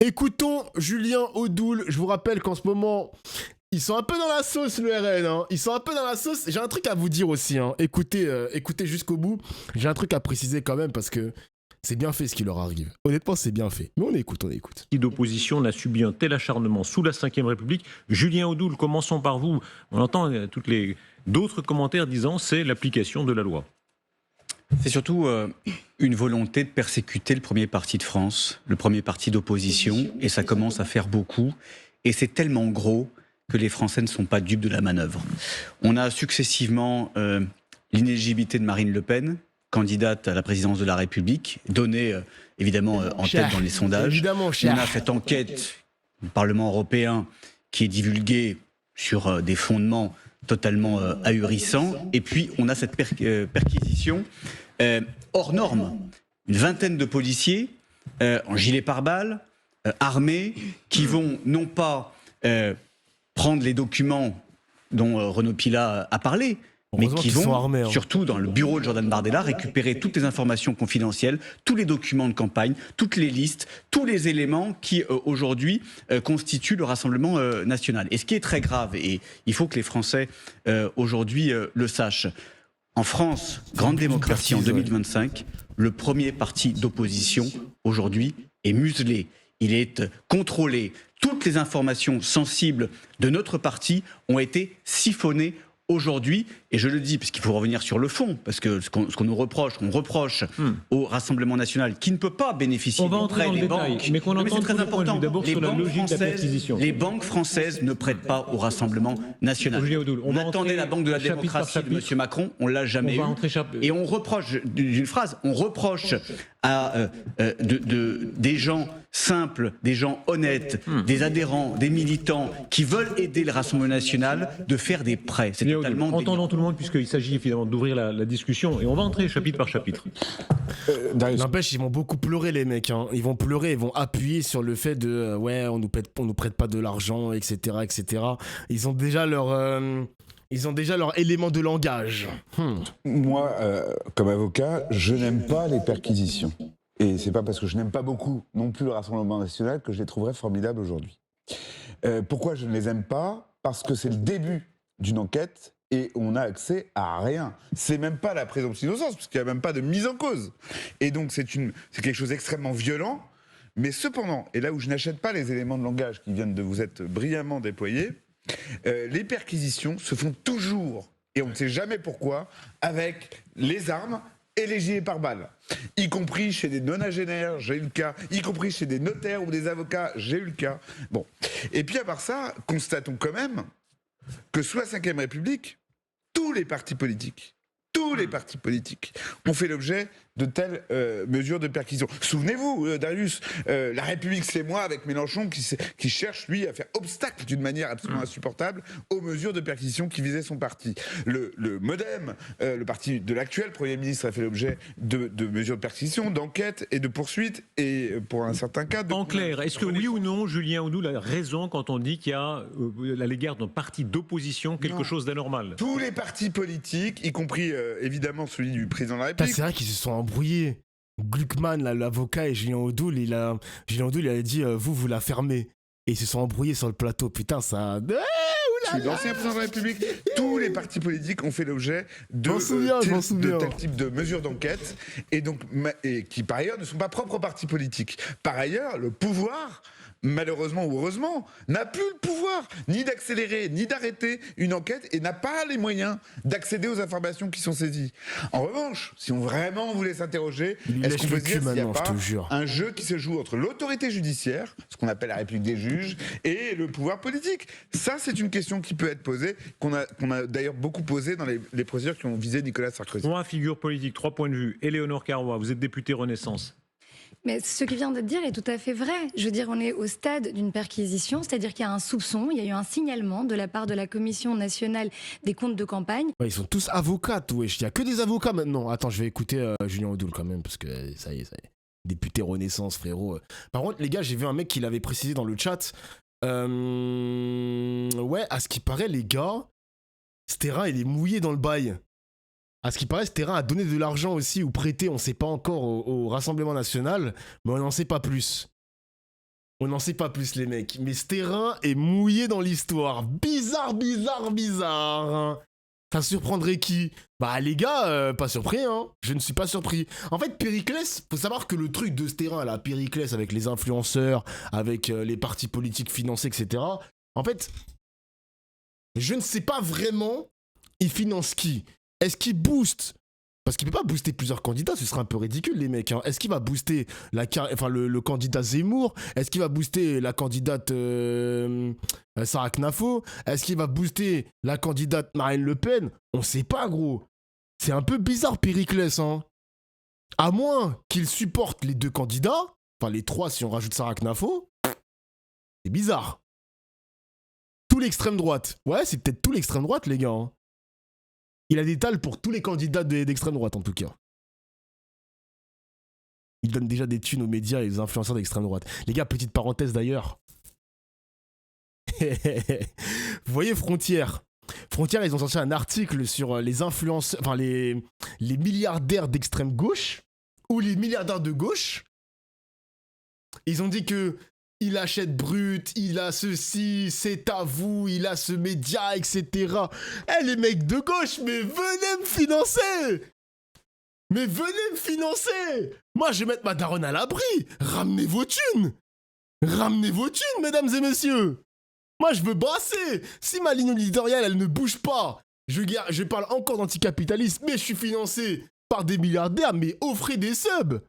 Écoutons Julien Audoul. Je vous rappelle qu'en ce moment, ils sont un peu dans la sauce, le RN. Hein. Ils sont un peu dans la sauce. J'ai un truc à vous dire aussi. Hein. Écoutez jusqu'au bout. J'ai un truc à préciser quand même parce que c'est bien fait ce qui leur arrive. Honnêtement, c'est bien fait. Mais on écoute. Qui d'opposition n'a subi un tel acharnement sous la Ve République. Julien Audoul, commençons par vous. On entend d'autres commentaires disant c'est l'application de la loi. C'est surtout une volonté de persécuter le premier parti de France, le premier parti d'opposition, et ça commence à faire beaucoup. Et c'est tellement gros que les Français ne sont pas dupes de la manœuvre. On a successivement l'inéligibilité de Marine Le Pen, candidate à la présidence de la République, donnée évidemment en tête dans les sondages. On a cette enquête du Parlement européen qui est divulguée sur des fondements totalement ahurissants. Et puis on a cette perquisition hors norme. Une vingtaine de policiers en gilet pare-balles, armés, qui vont non pas prendre les documents dont Renaud Pilat a parlé, mais qui vont, armés, hein. Surtout dans le bureau de Jordan Bardella, récupérer toutes les informations confidentielles, tous les documents de campagne, toutes les listes, tous les éléments qui, aujourd'hui, constituent le Rassemblement national. Et ce qui est très grave, et il faut que les Français, aujourd'hui, le sachent, en France, grande démocratie en 2025, le premier parti d'opposition, aujourd'hui, est muselé. Il est contrôlé. Toutes les informations sensibles de notre parti ont été siphonnées aujourd'hui, et je le dis parce qu'il faut revenir sur le fond, parce que ce qu'on nous reproche, on reproche au Rassemblement national qui ne peut pas bénéficier des prêts des banques. Mais qu'on entend c'est très important. Les banques françaises ne prêtent pas au Rassemblement national. On attendait la banque de la démocratie de M. Macron, on l'a jamais eu. Et on reproche, d'une phrase, on reproche à des gens simples, des gens honnêtes, des adhérents, des militants qui veulent aider le Rassemblement national de faire des prêts. C'est totalement entendons tout le monde, puisqu'il s'agit finalement d'ouvrir la discussion, et on va entrer chapitre par chapitre. N'empêche, ils vont beaucoup pleurer, les mecs. Hein. Ils vont pleurer, ils vont appuyer sur le fait de ouais, on nous prête pas de l'argent, etc., etc. Ils ont déjà leur élément de langage. Moi, comme avocat, je n'aime pas les perquisitions. Et c'est pas parce que je n'aime pas beaucoup non plus le Rassemblement national que je les trouverais formidables aujourd'hui. Pourquoi je ne les aime pas ? Parce que c'est le début d'une enquête et on n'a accès à rien. C'est même pas la présomption d'innocence, parce qu'il n'y a même pas de mise en cause. Et donc c'est quelque chose d'extrêmement violent. Mais cependant, et là où je n'achète pas les éléments de langage qui viennent de vous être brillamment déployés, les perquisitions se font toujours, et on ne sait jamais pourquoi, avec les armes et les gilets pare-balles, y compris chez des nonagénaires, j'ai eu le cas, y compris chez des notaires ou des avocats, j'ai eu le cas. Bon. Et puis à part ça, constatons quand même que sous la Ve République, tous les partis politiques ont fait l'objet de telles mesures de perquisition. Souvenez-vous, Darius, La République, c'est moi, avec Mélenchon, qui cherche, lui, à faire obstacle d'une manière absolument insupportable aux mesures de perquisition qui visaient son parti. Le MoDem, le parti de l'actuel Premier ministre, a fait l'objet de mesures de perquisition, d'enquête et de poursuite, et pour un certain cas... En clair, est-ce que oui ou non, Julien Audoul a raison quand on dit qu'il y a, à l'égard d'un parti d'opposition, quelque chose d'anormal ? Tous les partis politiques, y compris évidemment celui du président de la République... C'est vrai qu'ils se sont embrouillés. Gluckman, l'avocat, et Julien Audoul, il a dit vous la fermez. Et ils se sont embrouillés sur le plateau. Putain, ça... Je suis l'ancien président de la République. Tous les partis politiques ont fait l'objet de tel type de mesures d'enquête, et qui par ailleurs ne sont pas propres aux partis politiques. Par ailleurs, le pouvoir, malheureusement ou heureusement, n'a plus le pouvoir ni d'accélérer ni d'arrêter une enquête, et n'a pas les moyens d'accéder aux informations qui sont saisies. En revanche, si on vraiment voulait s'interroger, est-ce qu'on peut se dire s'il n'y a pas un jeu qui se joue entre l'autorité judiciaire, ce qu'on appelle la République des juges, et le pouvoir politique ? Ça, c'est une question qui peut être posée, qu'on a d'ailleurs beaucoup posée dans les procédures qui ont visé Nicolas Sarkozy. Moi, figure politique, 3 points de vue. Éléonore Carrois, vous êtes députée Renaissance. Mais ce qui vient de dire est tout à fait vrai. Je veux dire, on est au stade d'une perquisition, c'est-à-dire qu'il y a un soupçon, il y a eu un signalement de la part de la Commission nationale des comptes de campagne. Ouais, ils sont tous avocats, wesh. Il n'y a que des avocats maintenant. Attends, je vais écouter Julien Audoul quand même, parce que ça y est. Député Renaissance, frérot. Par contre, les gars, j'ai vu un mec qui l'avait précisé dans le chat. Ouais, à ce qui paraît, les gars, ce terrain, il est mouillé dans le bail. À ce qui paraît, ce terrain a donné de l'argent aussi ou prêté, on ne sait pas encore, au Rassemblement national, mais on n'en sait pas plus. On n'en sait pas plus, les mecs. Mais ce terrain est mouillé dans l'histoire. Bizarre, bizarre, bizarre. Ça surprendrait qui? Bah les gars, pas surpris, hein. Je ne suis pas surpris. En fait, Périclès, faut savoir que le truc de ce terrain, là, Périclès, avec les influenceurs, avec les partis politiques financés, etc. En fait, je ne sais pas vraiment, il finance qui? Est-ce qu'il booste? Parce qu'il peut pas booster plusieurs candidats, ce serait un peu ridicule, les mecs. Hein. Est-ce qu'il va booster le candidat Zemmour? Est-ce qu'il va booster la candidate Sarah Knafo? Est-ce qu'il va booster la candidate Marine Le Pen? On sait pas, gros. C'est un peu bizarre, Périclès. Hein. À moins qu'il supporte les deux candidats, enfin les trois si on rajoute Sarah Knafo, c'est bizarre. Tout l'extrême droite. Ouais, c'est peut-être tout l'extrême droite, les gars. Hein. Il a des tales pour tous les candidats d'extrême droite, en tout cas. Il donne déjà des thunes aux médias et aux influenceurs d'extrême droite. Les gars, petite parenthèse d'ailleurs. Vous voyez Frontières? Frontières, ils ont sorti un article sur les influenceurs, enfin les milliardaires d'extrême gauche ou les milliardaires de gauche. Ils ont dit que il achète Brut, il a ceci, c'est à vous, il a ce média, etc. Eh les mecs de gauche, mais venez me financer! Mais venez me financer! Moi, je vais mettre ma daronne à l'abri! Ramenez vos thunes! Ramenez vos thunes, mesdames et messieurs! Moi, je veux brasser! Si ma ligne éditoriale, elle ne bouge pas, je parle encore d'anticapitalisme, mais je suis financé par des milliardaires, mais offrez des subs!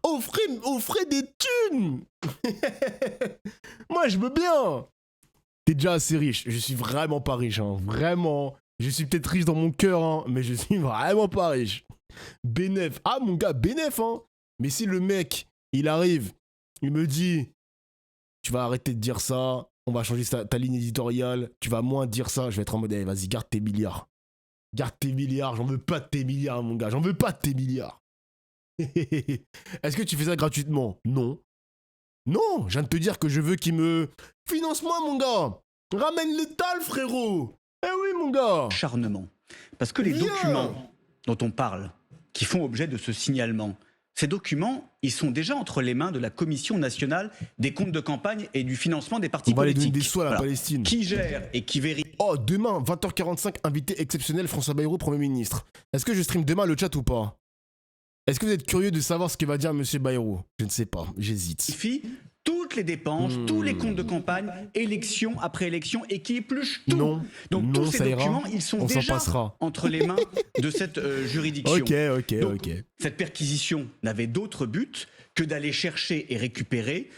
Offrez des thunes. Moi, je veux bien. T'es déjà assez riche. Je suis vraiment pas riche, hein. Vraiment. Je suis peut-être riche dans mon cœur, hein, mais je suis vraiment pas riche. Bénef. Ah, mon gars, bénef, hein. Mais si le mec, il arrive, il me dit, tu vas arrêter de dire ça, on va changer ta ligne éditoriale, tu vas moins dire ça, je vais être en mode, vas-y, garde tes milliards. Garde tes milliards, j'en veux pas de tes milliards, mon gars, j'en veux pas de tes milliards. Est-ce que tu fais ça gratuitement? Non. Non, je viens de te dire que je veux qu'il me... Finance-moi, mon gars. Ramène l'étal, frérot. Eh oui, mon gars. Acharnement. Parce que les documents dont on parle, qui font objet de ce signalement, ces documents, ils sont déjà entre les mains de la Commission nationale des comptes de campagne et du financement des partis politiques. On va aller donner des sous à la Palestine. Qui gère et qui vérifie. Oh, demain, 20h45, invité exceptionnel, François Bayrou, Premier ministre. Est-ce que je stream demain le chat ou pas? Est-ce que vous êtes curieux de savoir ce que va dire Monsieur Bayrou? Je ne sais pas, j'hésite. Toutes les dépenses, tous les comptes de campagne, élection après élection, et qui épluche tout. Non, donc tous ces documents, ils sont déjà entre les mains de cette juridiction. Ok. Cette perquisition n'avait d'autre but que d'aller chercher et récupérer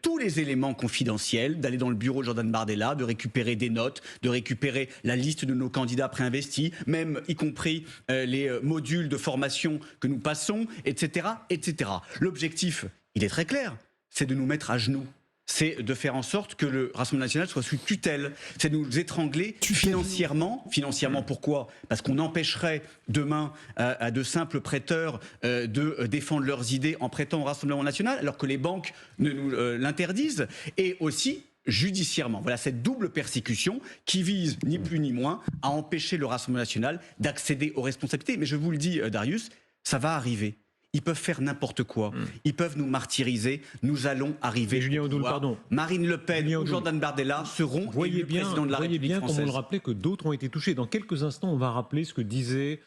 tous les éléments confidentiels, d'aller dans le bureau de Jordan Bardella, de récupérer des notes, de récupérer la liste de nos candidats préinvestis, même y compris les modules de formation que nous passons, etc., etc. L'objectif, il est très clair, c'est de nous mettre à genoux. C'est de faire en sorte que le Rassemblement national soit sous tutelle. C'est de nous étrangler financièrement. Financièrement, pourquoi? Parce qu'on empêcherait demain à de simples prêteurs de défendre leurs idées en prêtant au Rassemblement national, alors que les banques ne nous l'interdisent. Et aussi judiciairement. Voilà cette double persécution qui vise, ni plus ni moins, à empêcher le Rassemblement national d'accéder aux responsabilités. Mais je vous le dis, Darius, ça va arriver. Ils peuvent faire n'importe quoi. Ils peuvent nous martyriser. Nous allons arriver. Julien Audoul, pardon. Marine Le Pen ou Jordan Bardella seront élus président de la République française. Comme on le rappelait, que d'autres ont été touchés. Dans quelques instants, on va rappeler ce que disait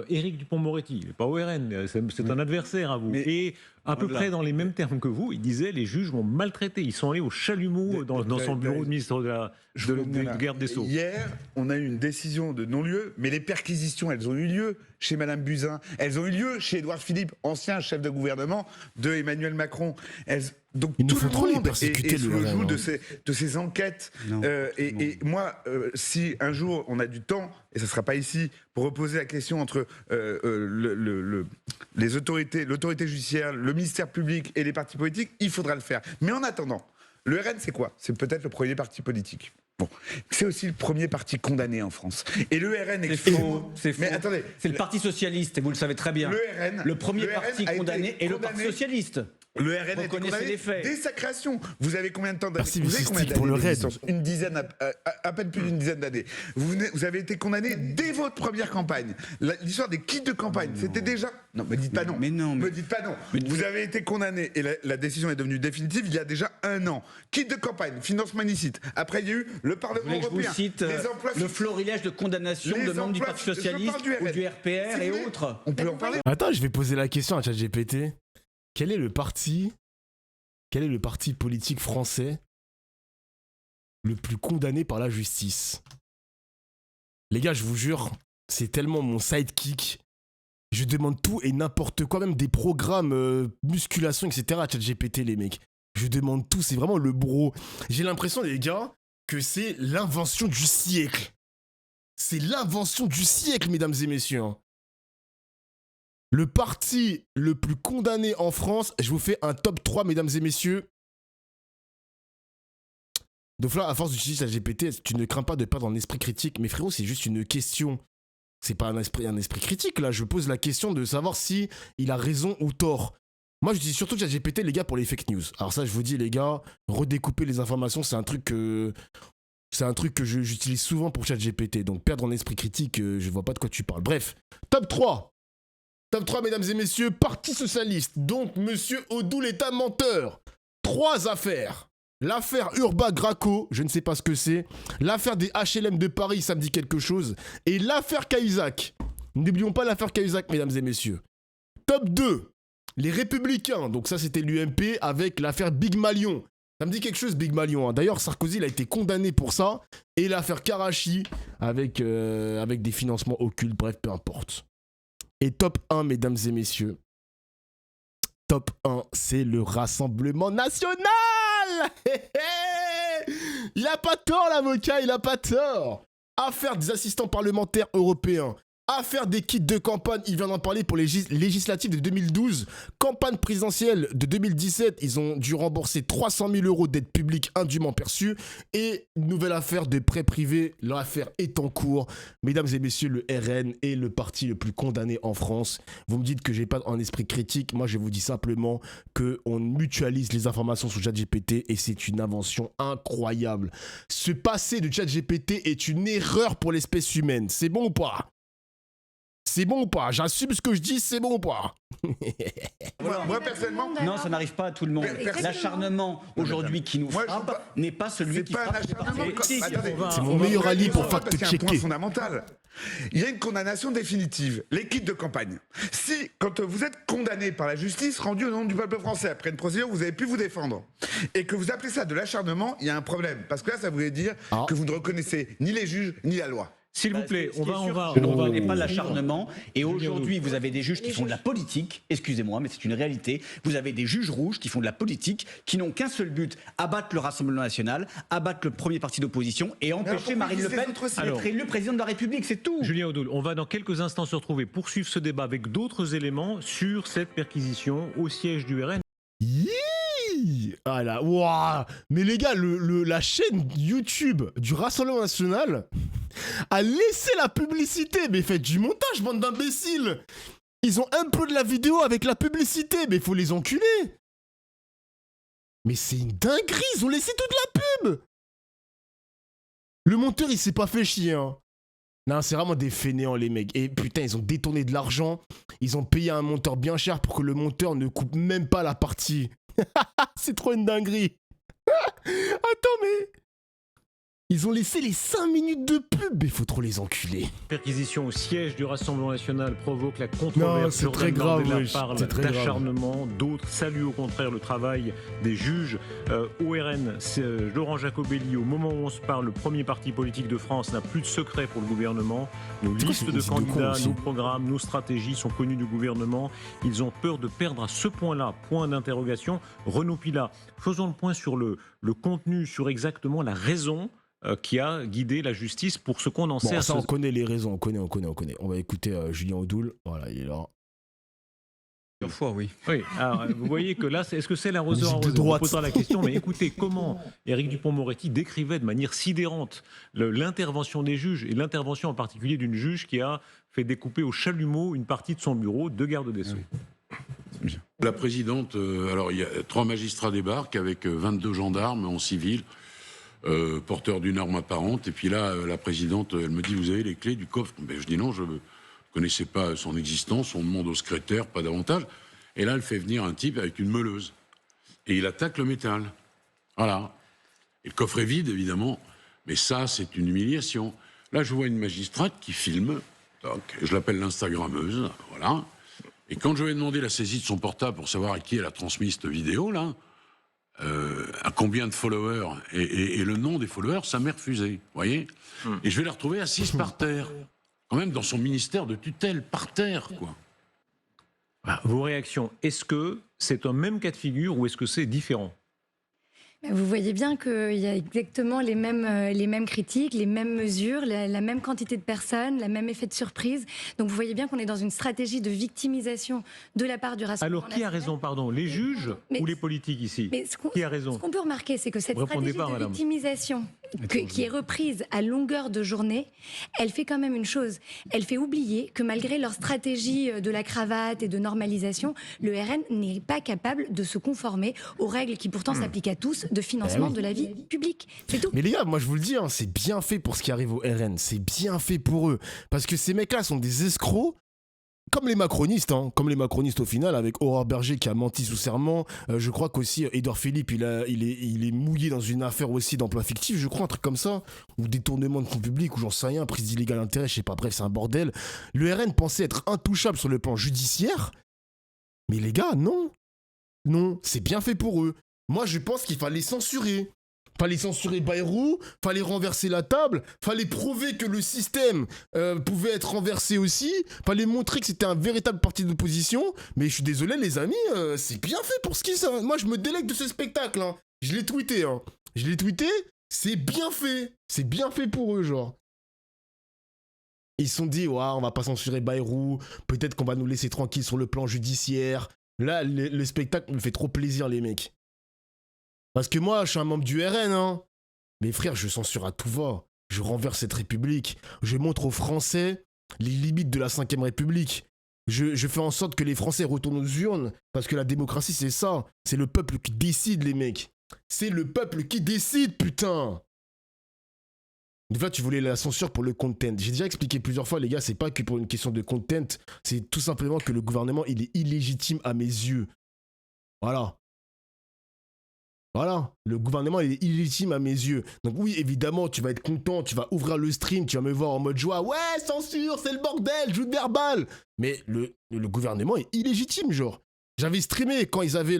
Éric Dupond-Moretti. Il n'est pas au RN, c'est un adversaire à vous. Et à peu près dans les mêmes termes que vous, il disait les juges vont maltraiter. Ils sont allés au chalumeau dans son bureau de ministre de garde des Sceaux. Hier, on a eu une décision de non-lieu, mais les perquisitions, elles ont eu lieu chez Madame Buzyn. Elles ont eu lieu chez Édouard Philippe, ancien chef de gouvernement de Emmanuel Macron. Donc ils tout nous font trop les persécuter sous le joug de ces enquêtes. Moi, si un jour on a du temps, et ça ne sera pas ici, pour reposer la question entre les autorités, l'autorité judiciaire, le ministère public et les partis politiques, il faudra le faire. Mais en attendant, le RN, c'est quoi? C'est peut-être le premier parti politique. Bon, c'est aussi le premier parti condamné en France. Et le RN est faux. C'est faux. Mais attendez, c'est le Parti socialiste, et vous le savez très bien. Le RN, le premier parti condamné est le Parti socialiste. Le RN a été Reconnaissez condamné les faits. dès sa création. Vous avez combien de temps d'années? Merci, Vous avez combien Mystique, pour le d'années raid. d'existence? Une dizaine, à peine plus d'une dizaine d'années. Vous avez été condamné dès votre première campagne. L'histoire des kits de campagne, c'était déjà... Non, me dites pas non. Mais non, mais... Me dites pas non. Vous avez été condamné et la décision est devenue définitive il y a déjà 1 an. Kit de campagne, financement illicite. Après, il y a eu le Parlement Vous voulez que je vous européen. cite le florilège de condamnation de membres du Parti Socialiste ou du RPR et autres? On peut en parler. Attends, je vais poser la question à ChatGPT. Quel est le parti politique français le plus condamné par la justice? Les gars, je vous jure, c'est tellement mon sidekick. Je demande tout et n'importe quoi, même des programmes musculation, etc. à ChatGPT, les mecs. Je demande tout, c'est vraiment le bro. J'ai l'impression, les gars, que c'est l'invention du siècle. C'est l'invention du siècle, mesdames et messieurs. Le parti le plus condamné en France, je vous fais un top 3, mesdames et messieurs. Donc là, à force d'utiliser ChatGPT, tu ne crains pas de perdre en esprit critique. Mais frérot, c'est juste une question. C'est pas un esprit critique, là. Je pose la question de savoir si il a raison ou tort. Moi, j'utilise surtout ChatGPT, les gars, pour les fake news. Alors ça, je vous dis, les gars, redécouper les informations, c'est un truc que j'utilise souvent pour ChatGPT. Donc perdre en esprit critique, je vois pas de quoi tu parles. Bref, top 3. Top 3, mesdames et messieurs, Parti Socialiste. Donc, monsieur Odoul est un menteur. 3 affaires. L'affaire Urbac-Graco, je ne sais pas ce que c'est. L'affaire des HLM de Paris, ça me dit quelque chose. Et l'affaire Cahuzac. N'oublions pas l'affaire Cahuzac, mesdames et messieurs. Top 2, les Républicains. Donc ça, c'était l'UMP avec l'affaire Big Malion. Ça me dit quelque chose, Big Malion. Hein. D'ailleurs, Sarkozy, il a été condamné pour ça. Et l'affaire Karachi avec des financements occultes. Bref, peu importe. Et top 1, mesdames et messieurs. Top 1, c'est le Rassemblement National. Il a pas tort, l'avocat, il a pas tort. Affaire des assistants parlementaires européens. Affaire des kits de campagne, il vient d'en parler pour les législatives de 2012. Campagne présidentielle de 2017, ils ont dû rembourser 300 000 € d'aides publiques indûment perçues. Et une nouvelle affaire de prêt privé, l'affaire est en cours. Mesdames et messieurs, le RN est le parti le plus condamné en France. Vous me dites que j'ai pas un esprit critique, moi je vous dis simplement qu'on mutualise les informations sur ChatGPT et c'est une invention incroyable. Se passer de ChatGPT est une erreur pour l'espèce humaine, c'est bon ou pas ? C'est bon ou pas? J'assume ce que je dis, c'est bon ou pas? Moi, personnellement... Non, ça n'arrive pas à tout le monde. L'acharnement aujourd'hui qui nous frappe n'est pas celui qui frappe. C'est mon meilleur allié pour fact-checker. C'est un point fondamental. Il y a une condamnation définitive, les kits de campagne. Si, quand vous êtes condamné par la justice, rendu au nom du peuple français, après une procédure, vous avez pu vous défendre, et que vous appelez ça de l'acharnement, il y a un problème. Parce que là, ça voudrait dire que vous ne reconnaissez ni les juges, ni la loi. S'il vous plaît, on va. On n'est pas de l'acharnement. Et aujourd'hui, vous avez des juges qui font de la politique. Excusez-moi, mais c'est une réalité. Vous avez des juges rouges qui font de la politique, qui n'ont qu'un seul but, abattre le Rassemblement National, abattre le premier parti d'opposition et empêcher Marine Le Pen d'être élue présidente de la République. C'est tout. Julien Odoul, on va dans quelques instants se retrouver, poursuivre ce débat avec d'autres éléments sur cette perquisition au siège du RN. Ah là, waouh. Mais les gars, la chaîne YouTube du Rassemblement National a laissé la publicité. Mais faites du montage, bande d'imbéciles. Ils ont un peu de la vidéo avec la publicité, mais faut les enculer. Mais c'est une dinguerie, ils ont laissé toute la pub. Le monteur, il s'est pas fait chier, hein. Non, c'est vraiment des fainéants, les mecs. Et putain, ils ont détourné de l'argent. Ils ont payé un monteur bien cher pour que le monteur ne coupe même pas la partie. C'est trop une dinguerie. Attends, mais... Ils ont laissé les 5 minutes de pub, mais faut trop les enculer. Perquisition au siège du Rassemblement National provoque la controverse. Non, c'est très grave, parle d'acharnement. D'autres saluent au contraire le travail des juges. Au RN, Laurent Jacobelli, au moment où on se parle, le premier parti politique de France n'a plus de secret pour le gouvernement. Nos listes de candidats, nos programmes, nos stratégies sont connus du gouvernement. Ils ont peur de perdre à ce point-là. Point d'interrogation. Renaud Pilat, faisons le point sur le contenu, sur exactement la raison qui a guidé la justice pour ce qu'on en sait. Bon, ça, on connaît les raisons, on connaît. On va écouter Julien Odoul. Voilà, il est là. Plusieurs fois, oui. Oui, alors vous voyez que là, est-ce que c'est l'arroseur arrosé? On posera la question, mais écoutez, comment Éric Dupond-Moretti décrivait de manière sidérante l'intervention des juges, et l'intervention en particulier d'une juge qui a fait découper au chalumeau une partie de son bureau de garde des Sceaux. La présidente, alors il y a 3 magistrats débarquent avec 22 gendarmes en civil, porteurs d'une arme apparente. Et puis là, la présidente, elle me dit, vous avez les clés du coffre? Ben, je dis non, je ne connaissais pas son existence, on demande au secrétaire, pas davantage. Et là, elle fait venir un type avec une meuleuse. Et il attaque le métal. Voilà. Et le coffre est vide, évidemment. Mais ça, c'est une humiliation. Là, je vois une magistrate qui filme. Donc, je l'appelle l'Instagrammeuse. Voilà. Et quand je lui ai demandé la saisie de son portable pour savoir à qui elle a transmis cette vidéo, là, à combien de followers et le nom des followers, ça m'est refusé. Vous voyez ? Et je vais la retrouver assise par terre. Quand même dans son ministère de tutelle, par terre, quoi. Vos réactions, est-ce que c'est un même cas de figure ou est-ce que c'est différent ? Vous voyez bien qu'il y a exactement les mêmes critiques, les mêmes mesures, la même quantité de personnes, le même effet de surprise. Donc vous voyez bien qu'on est dans une stratégie de victimisation de la part du Rassemblement national. Alors qui a raison, pardon, les juges ou les politiques ici ? Qui a raison ? Ce qu'on peut remarquer, c'est que cette stratégie de victimisation qui est reprise à longueur de journée, elle fait quand même une chose. Elle fait oublier que malgré leur stratégie de la cravate et de normalisation, le RN n'est pas capable de se conformer aux règles qui pourtant s'appliquent à tous de financement de la vie publique. C'est tout. Mais les gars, moi je vous le dis, hein, c'est bien fait pour ce qui arrive au RN. C'est bien fait pour eux. Parce que ces mecs-là sont des escrocs. Comme les macronistes, hein, comme les macronistes au final, avec Aurore Berger qui a menti sous serment. Je crois qu'aussi Édouard Philippe, il est mouillé dans une affaire aussi d'emploi fictif, je crois, un truc comme ça, ou détournement de fonds publics, ou j'en sais rien, prise d'illégal d'intérêt, je sais pas, bref, c'est un bordel. Le RN pensait être intouchable sur le plan judiciaire, mais les gars, non. Non, c'est bien fait pour eux. Moi, je pense qu'il fallait censurer. Fallait censurer Bayrou, fallait renverser la table, fallait prouver que le système pouvait être renversé aussi, fallait montrer que c'était un véritable parti d'opposition. Mais je suis désolé les amis, c'est bien fait pour ce qui est. Moi je me délecte de ce spectacle. Hein. Je l'ai tweeté. Hein. Je l'ai tweeté, c'est bien fait. C'est bien fait pour eux, genre. Ils se sont dit, ouais, on va pas censurer Bayrou, peut-être qu'on va nous laisser tranquille sur le plan judiciaire. Là, le spectacle me fait trop plaisir, les mecs. Parce que moi, je suis un membre du RN, hein. Mais frère, je censure à tout va. Je renverse cette République. Je montre aux Français les limites de la 5ème République. Je fais en sorte que les Français retournent aux urnes. Parce que la démocratie, c'est ça. C'est le peuple qui décide, les mecs. C'est le peuple qui décide, putain. Des fois, tu voulais la censure pour le content. J'ai déjà expliqué plusieurs fois, les gars, c'est pas que pour une question de content. C'est tout simplement que le gouvernement, il est illégitime à mes yeux. Voilà. Voilà, le gouvernement il est illégitime à mes yeux. Donc oui, évidemment, tu vas être content, tu vas ouvrir le stream, tu vas me voir en mode joie. Ouais, censure, c'est le bordel, joute verbal. Mais le gouvernement est illégitime, genre. J'avais streamé quand ils avaient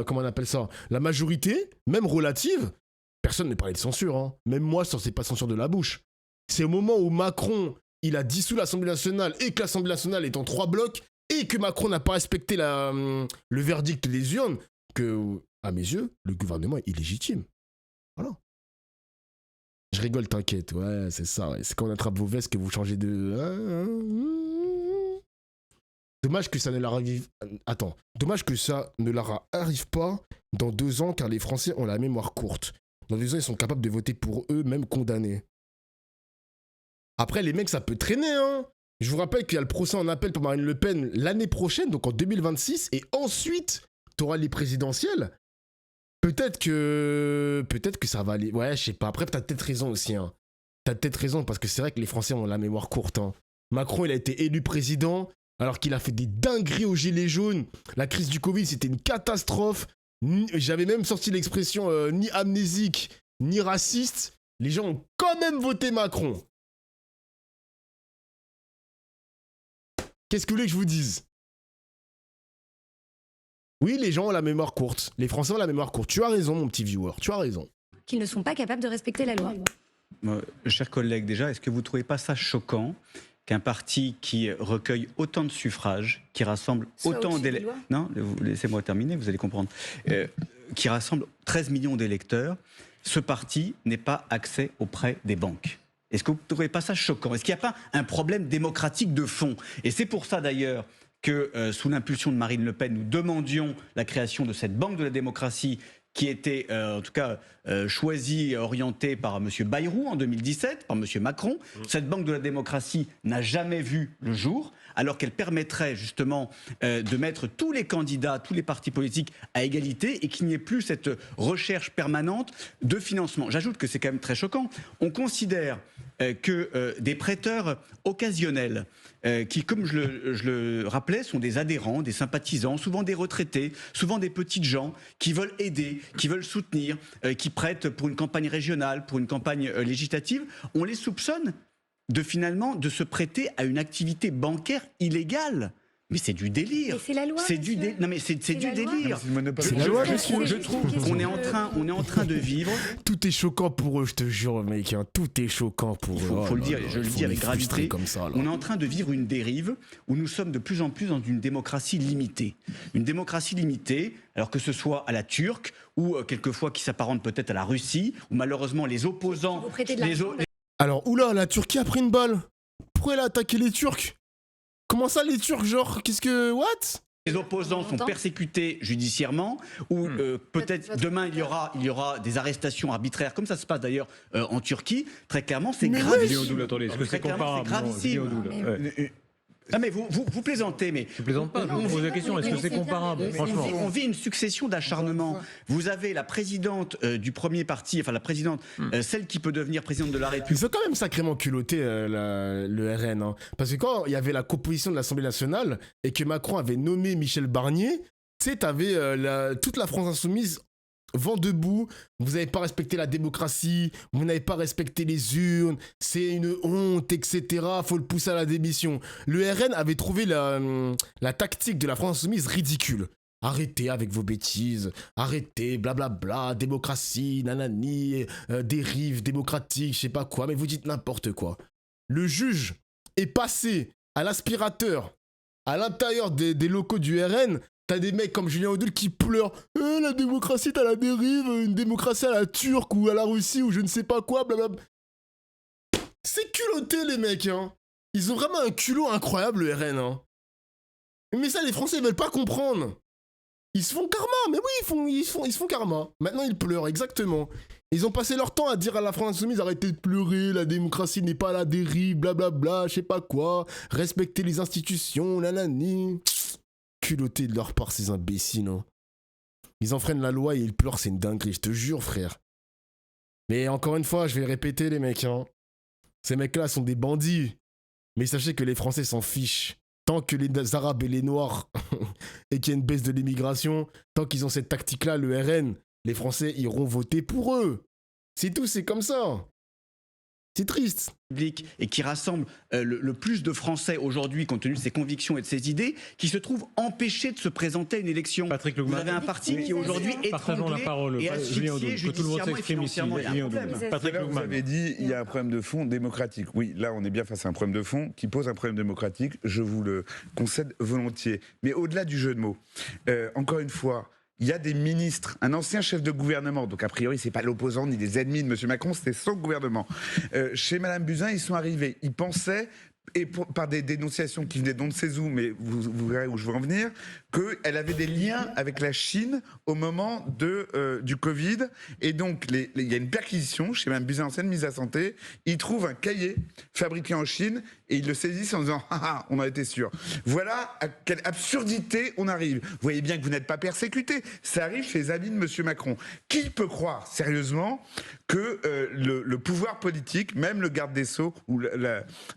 comment on appelle ça, la majorité, même relative. Personne ne parlait de censure, hein. Même moi, ça c'est pas censure de la bouche. C'est au moment où Macron, il a dissous l'Assemblée nationale et que l'Assemblée nationale est en 3 blocs et que Macron n'a pas respecté le verdict des urnes que, à mes yeux, le gouvernement est illégitime. Voilà. Je rigole, t'inquiète. Ouais, c'est ça. Ouais. C'est quand on attrape vos vestes que vous changez de... Dommage que ça ne leur arrive... Attends. Dommage que ça ne leur arrive pas dans 2 ans, car les Français ont la mémoire courte. Dans 2 ans, ils sont capables de voter pour eux, même condamnés. Après, les mecs, ça peut traîner, hein. Je vous rappelle qu'il y a le procès en appel pour Marine Le Pen l'année prochaine, donc en 2026, et ensuite... t'auras les présidentielles, peut-être que ça va aller. Ouais, je sais pas. Après, t'as peut-être raison aussi. Hein. T'as peut-être raison parce que c'est vrai que les Français ont la mémoire courte. Hein. Macron, il a été élu président alors qu'il a fait des dingueries aux gilets jaunes. La crise du Covid, c'était une catastrophe. J'avais même sorti l'expression ni amnésique, ni raciste. Les gens ont quand même voté Macron. Qu'est-ce que vous voulez que je vous dise ? Oui, les gens ont la mémoire courte. Les Français ont la mémoire courte. Tu as raison, mon petit viewer. Tu as raison. Qu'ils ne sont pas capables de respecter la loi. Chers collègues, déjà, est-ce que vous ne trouvez pas ça choquant qu'un parti qui recueille autant de suffrages, qui rassemble autant d'électeurs... Non, laissez-moi terminer, vous allez comprendre. Qui rassemble 13 millions d'électeurs, ce parti n'ait pas accès auprès des banques? Est-ce que vous ne trouvez pas ça choquant? Est-ce qu'il n'y a pas un problème démocratique de fond? Et c'est pour ça, d'ailleurs, que sous l'impulsion de Marine Le Pen, nous demandions la création de cette banque de la démocratie qui était en tout cas choisie et orientée par M. Bayrou en 2017, par M. Macron. Cette banque de la démocratie n'a jamais vu le jour, alors qu'elle permettrait justement de mettre tous les candidats, tous les partis politiques à égalité et qu'il n'y ait plus cette recherche permanente de financement. J'ajoute que c'est quand même très choquant. On considère que des prêteurs occasionnels, qui, comme je le rappelais, sont des adhérents, des sympathisants, souvent des retraités, souvent des petites gens qui veulent aider, qui veulent soutenir, qui prêtent pour une campagne régionale, pour une campagne législative, on les soupçonne de se prêter à une activité bancaire illégale. Mais c'est du délire. Mais c'est la loi. C'est du délire. Non mais c'est du délire. C'est la loi, monsieur. Je trouve qu'on est en train de vivre. Tout est choquant pour eux, je te jure, mec. Hein. Tout est choquant pour eux. Faut le dire, je le dis avec gravité. Comme ça, on est en train de vivre une dérive où nous sommes de plus en plus dans une démocratie limitée. Une démocratie limitée, alors que ce soit à la turque ou quelquefois qui s'apparente peut-être à la Russie, où malheureusement les opposants. Alors, oula, la Turquie a pris une balle. Pourquoi elle a attaqué les Turcs? Comment ça, les Turcs, genre, qu'est-ce que... What? Les opposants sont persécutés judiciairement, ou peut-être demain il y aura des arrestations arbitraires, comme ça se passe d'ailleurs en Turquie. Très clairement, c'est gravissime. Attendez, est-ce que c'est comparable? Ah mais vous plaisantez, mais... Je plaisante pas, je vous pose la question, est-ce que c'est comparable? Franchement. On vit une succession d'acharnements. Vous avez la présidente du premier parti, enfin la présidente, celle qui peut devenir présidente de la République. Ils ont quand même sacrément culotté le RN. Hein. Parce que quand il y avait la composition de l'Assemblée nationale et que Macron avait nommé Michel Barnier, tu sais, t'avais toute la France insoumise vent debout, vous n'avez pas respecté la démocratie, vous n'avez pas respecté les urnes, c'est une honte, etc. Faut le pousser à la démission. Le RN avait trouvé la tactique de la France insoumise ridicule. Arrêtez avec vos bêtises, arrêtez, blablabla, démocratie, nanani, dérive démocratique, je sais pas quoi, mais vous dites n'importe quoi. Le juge est passé à l'aspirateur à l'intérieur des locaux du RN. T'as des mecs comme Julien Audoul qui pleurent. La démocratie est à la dérive, une démocratie à la turque ou à la Russie ou je ne sais pas quoi, blablabla. C'est culotté les mecs, hein. Ils ont vraiment un culot incroyable, le RN, hein. Mais ça, les Français, ils veulent pas comprendre. Ils se font karma, mais oui, ils se font karma. Maintenant, ils pleurent, exactement. Ils ont passé leur temps à dire à la France insoumise, arrêtez de pleurer, la démocratie n'est pas à la dérive, blablabla, je sais pas quoi, respectez les institutions, nanani. Culotté de leur part, ces imbéciles. Hein. Ils enfreignent la loi et ils pleurent, c'est une dinguerie, je te jure, frère. Mais encore une fois, je vais répéter, les mecs. Hein. Ces mecs-là sont des bandits. Mais sachez que les Français s'en fichent. Tant que les Arabes et les Noirs et qu'il y a une baisse de l'immigration, tant qu'ils ont cette tactique-là, le RN, les Français iront voter pour eux. C'est tout, c'est comme ça. C'est triste. Et qui rassemble le plus de Français aujourd'hui, compte tenu de ses convictions et de ses idées, qui se trouvent empêchés de se présenter à une élection. Patrick Lugman. Vous avez un parti qui est aujourd'hui étranglé et asphyxié judiciairement et financièrement. Patrick Lugman. Vous avez dit il y a un problème de fond démocratique. Oui, là on est bien face à un problème de fond qui pose un problème démocratique. Je vous le concède volontiers. Mais au-delà du jeu de mots, encore une fois, il y a des ministres, un ancien chef de gouvernement, donc a priori c'est pas l'opposant ni des ennemis de M. Macron, c'était son gouvernement. Chez Mme Buzyn, ils sont arrivés, ils pensaient, et par des dénonciations qui venaient d'on ne sait où, mais vous verrez où je veux en venir, qu'elle avait des liens avec la Chine au moment du Covid. Et donc, il y a une perquisition chez Mme Buzyn, ancienne ministre de la Santé. Ils trouvent un cahier fabriqué en Chine et ils le saisissent en disant « Ah, on en était sûr ». Voilà à quelle absurdité on arrive. Vous voyez bien que vous n'êtes pas persécuté. Ça arrive chez les amis de M. Macron. Qui peut croire sérieusement que le pouvoir politique, même le garde des Sceaux ou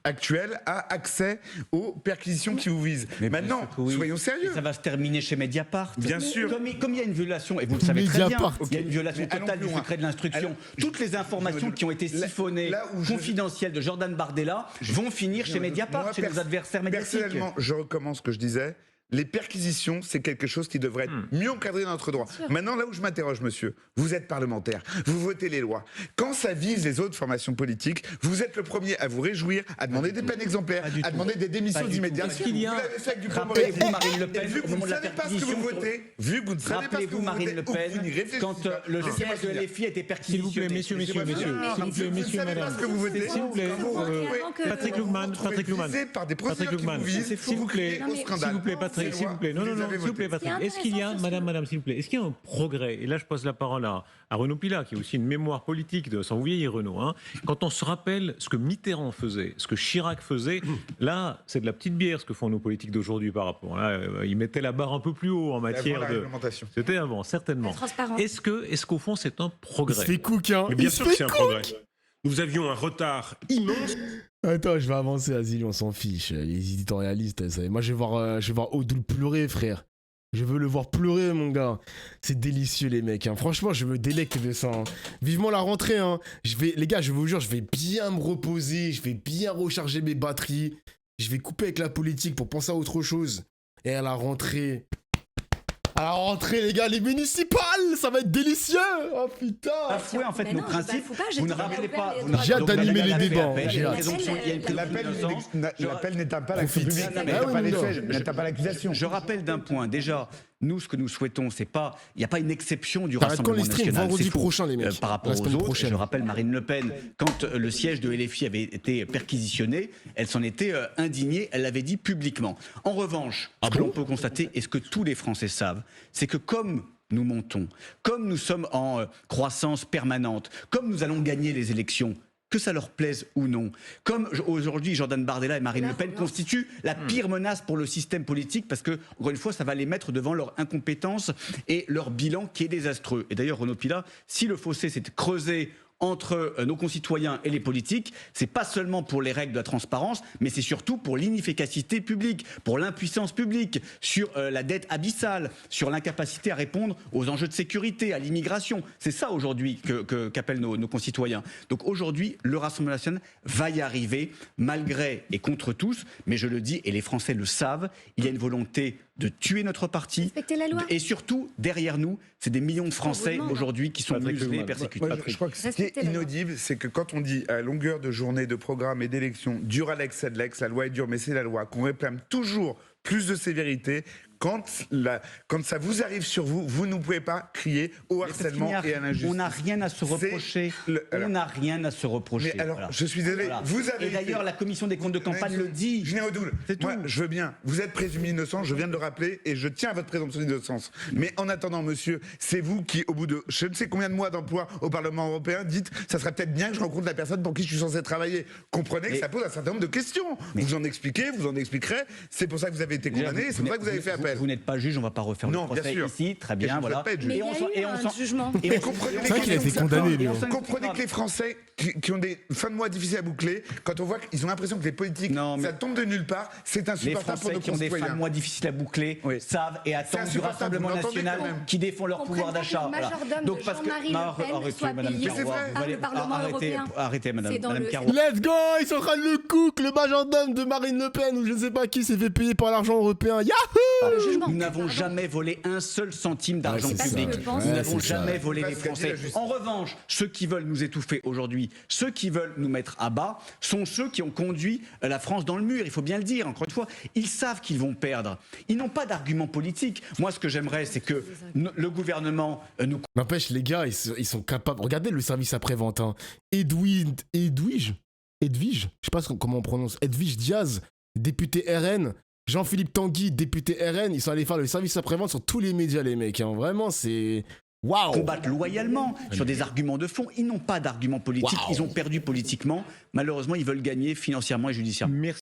actuel, a accès aux perquisitions qui vous visent? Mais maintenant, soyons sérieux. Et ça va se terminer chez Mediapart. Bien sûr. Comme il y a une violation, et vous le savez très bien, il y a une violation totale du secret de l'instruction. Toutes les informations qui ont été siphonnées, confidentielles de Jordan Bardella, vont finir chez Mediapart, chez nos adversaires médiatiques. Personnellement, je recommence ce que je disais. Les perquisitions, c'est quelque chose qui devrait être mieux encadré dans notre droit. Maintenant, là où je m'interroge, monsieur, vous êtes parlementaire, vous votez les lois. Quand ça vise les autres formations politiques, vous êtes le premier à vous réjouir, à demander des peines exemplaires, à demander des démissions immédiates. Est-ce qu'il y a... Rappelez-vous Marine Le Pen, vu que vous ne savez pas ce que vous votez, vu que vous ne savez pas ce que vous votez, Marine Le Pen, quand le siège de LFI était perquisitionné. S'il vous plaît, messieurs, madame. S'il vous plaît, Patrick Lugman, par des procédures qui vous visent, s'il vous plaît, Patrick Patrick, s'il vous plaît. Non, s'il vous plaît, Patrick. Est-ce qu'il y a, madame, s'il vous plaît, est-ce qu'il y a un progrès? Et là, je pose la parole à Renaud Pilat, qui a aussi une mémoire politique sans vous vieillir, Renaud. Hein. Quand on se rappelle ce que Mitterrand faisait, ce que Chirac faisait, là, c'est de la petite bière ce que font nos politiques d'aujourd'hui par rapport. Là, ils mettaient la barre un peu plus haut en matière de. C'était avant, certainement. Est-ce qu'au fond, c'est un progrès? Il se fait cook, hein. Mais bien sûr que c'est un progrès. Nous avions un retard immense. Attends, je vais avancer, Azili, on s'en fiche. Les éditorialistes, ça. Moi, je vais voir Odoul pleurer, frère. Je veux le voir pleurer, mon gars. C'est délicieux, les mecs. Hein. Franchement, je me délecte de ça. Hein. Vivement la rentrée. Hein. Les gars, je vous jure, je vais bien me reposer. Je vais bien recharger mes batteries. Je vais couper avec la politique pour penser à autre chose. Et à la rentrée, les gars, les municipales, ça va être délicieux. Oh putain. Bafouer en fait nos principes. Vous ne rappelez pas. J'ai hâte d'animer les débats. L'appel n'éteint pas l'action publique, n'éteint pas les faits, n'éteint pas l'accusation. Je rappelle d'un point. Déjà, nous, ce que nous souhaitons, c'est pas, il n'y a pas une exception du Rassemblement national. Vendredi prochain, les mecs. Par rapport aux autres, je rappelle Marine Le Pen, quand le siège de LFI avait été perquisitionné, elle s'en était indignée, elle l'avait dit publiquement. En revanche, ce que l'on peut constater, et ce que tous les Français savent, c'est que comme nous montons, comme nous sommes en croissance permanente, comme nous allons gagner les élections, que ça leur plaise ou non. Comme aujourd'hui, Jordan Bardella et Marine Le Pen constituent la pire menace pour le système politique parce que, encore une fois, ça va les mettre devant leur incompétence et leur bilan qui est désastreux. Et d'ailleurs, Renaud Pilat, si le fossé s'est creusé entre nos concitoyens et les politiques, c'est pas seulement pour les règles de la transparence, mais c'est surtout pour l'inefficacité publique, pour l'impuissance publique, sur la dette abyssale, sur l'incapacité à répondre aux enjeux de sécurité, à l'immigration. C'est ça aujourd'hui qu'appellent nos concitoyens. Donc aujourd'hui, le Rassemblement national va y arriver, malgré et contre tous, mais je le dis, et les Français le savent, il y a une volonté de tuer notre parti. Respecter la loi. Et surtout, derrière nous, c'est des millions de Français aujourd'hui qui sont muselés et persécutés. Moi, je crois que ce qui est inaudible, c'est que quand on dit à longueur de journée, de programme et d'élection, Duralex, Sedlex, la loi est dure, mais c'est la loi, qu'on réclame toujours plus de sévérité, quand ça vous arrive sur vous, vous ne pouvez pas crier au harcèlement et à l'injustice. On n'a rien à se reprocher. On n'a rien à se reprocher. Mais alors, je suis désolé, vous avez... Et d'ailleurs, la commission des comptes de campagne le dit. Julien Odoul, moi, je veux bien. Vous êtes présumé innocent, je viens de le rappeler, et je tiens à votre présomption d'innocence. Mais en attendant, monsieur, c'est vous qui, au bout de je ne sais combien de mois d'emploi au Parlement européen, dites, ça serait peut-être bien que je rencontre la personne pour qui je suis censé travailler. Comprenez que ça pose un certain nombre de questions. Vous en expliquez, vous en expliquerez. C'est pour ça que vous avez été condamné, c'est pour ça que vous avez fait appel. Vous n'êtes pas juge, on ne va pas refaire le procès ici. Très bien, voilà. Mais il y a eu un jugement. C'est vrai qu'il a été condamné, lui. Comprenez que les Français qui ont des fins de mois difficiles à boucler, quand on voit qu'ils ont l'impression que les politiques, ça tombe de nulle part, c'est insupportable pour nos concitoyens. Les Français qui ont des fins de mois difficiles à boucler savent et attendent du Rassemblement national qui défend leur pouvoir d'achat. Donc parce que arrêtez, Madame Carreau. Let's go, ils sont en train de le cook, le majordome de Marine Le Pen ou je ne sais pas qui s'est fait payer par l'argent européen. Yahoo! Nous n'avons jamais volé un seul centime d'argent public. Nous n'avons jamais volé les Français. En revanche, ceux qui veulent nous étouffer aujourd'hui, ceux qui veulent nous mettre à bas, sont ceux qui ont conduit la France dans le mur. Il faut bien le dire, encore une fois. Ils savent qu'ils vont perdre. Ils n'ont pas d'argument politique. Moi, ce que j'aimerais, c'est que le gouvernement nous... N'empêche, les gars, ils sont capables... Regardez le service après-vente. Hein. Edwige, je sais pas comment on prononce, Edwige Diaz, député RN, Jean-Philippe Tanguy, député RN, ils sont allés faire le service après-vente sur tous les médias, les mecs. Hein. Vraiment, c'est... Waouh! Combattent loyalement sur des arguments de fond. Ils n'ont pas d'arguments politiques. Ils ont perdu politiquement. Malheureusement, ils veulent gagner financièrement et judiciairement. Merci.